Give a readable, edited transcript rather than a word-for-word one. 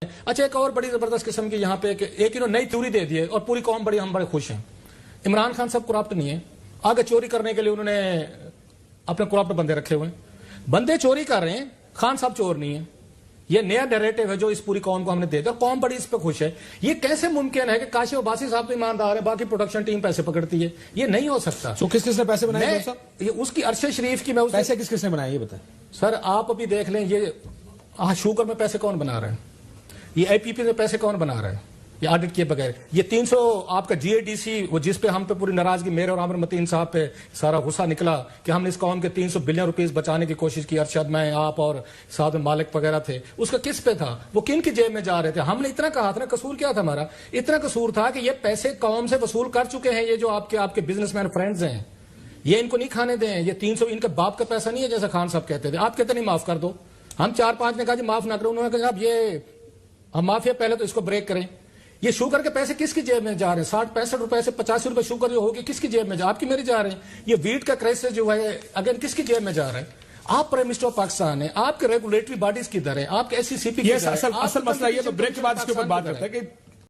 اچھا ایک اور بڑی زبردست قسم کی یہاں پہ ایک انہوں نئی تھیوری دے دی ہے اور پوری قوم ہم بڑے خوش ہیں. عمران خان صاحب کرپٹ نہیں ہے, آگے چوری کرنے کے لیے انہوں نے اپنے کرپٹ بندے رکھے ہوئے ہیں, بندے چوری کر رہے ہیں, خان صاحب چور نہیں ہیں. یہ نیا نیریٹو ہے جو اس پوری قوم کو ہم نے دے دیا اور قوم بڑی اس پہ خوش ہے. یہ کیسے ممکن ہے کہ کاشف عباسی صاحب تو ایماندار ہے, باقی پروڈکشن ٹیم پیسے پکڑتی ہے؟ یہ نہیں ہو سکتا. تو کس نے پیسے بنائے یہ اس کی عرش شریف کی میں پیسے کس نے بنائے یہ بتائیں سر. آپ ابھی دیکھ لیں یہ شوگر میں پیسے کون بنا رہے ہیں, یہ اے پی پی میں پیسے کون بنا رہے ہیں, یہ آڈٹ کیے بغیر. یہ 300 آپ کا جی اے ڈی سی وہ جس پہ ہم پہ پوری ناراضگی میرے اور عامر متین صاحب پہ سارا غصہ نکلا کہ ہم نے اس قوم کے 300 بلین روپیز بچانے کی کوشش کی, ارشد میں آپ اور سعد مالک وغیرہ تھے, اس کا کس پہ تھا, وہ کن کی جیب میں جا رہے تھے؟ ہم نے اتنا کہا تھا نا, قصور کیا تھا ہمارا؟ اتنا قصور تھا کہ یہ پیسے قوم سے وصول کر چکے ہیں, یہ جو آپ کے بزنس مین فرینڈز ہیں, یہ ان کو نہیں کھانے دیں. یہ 300 ان کے باپ کا پیسہ نہیں ہے جیسا خان صاحب کہتے تھے. آپ کہتے نہیں معاف کر دو, ہم 4-5 نے کہا جی معاف نہ کرو, انہوں نے کہا جناب یہ ہم مافیا پہلے تو اس کو بریک کریں. یہ شوگر کے پیسے کس کی جیب میں جا رہے ہیں؟ 60-65 روپے سے 85 روپے شوگر جو ہوگی کس کی جیب میں آپ کی میری جا رہے ہیں. یہ ویٹ کا کرائسس جو ہے اگین کس کی جیب میں جا رہا ہے؟ آپ پرائم منسٹر آف پاکستان ہیں, آپ کے ریگولیٹری باڈیز کدھر ہیں, آپ کے ایس سی سی پی. اصل مسئلہ یہ تو بریک کے بعد اس کے اوپر بات کرتا ہے کہ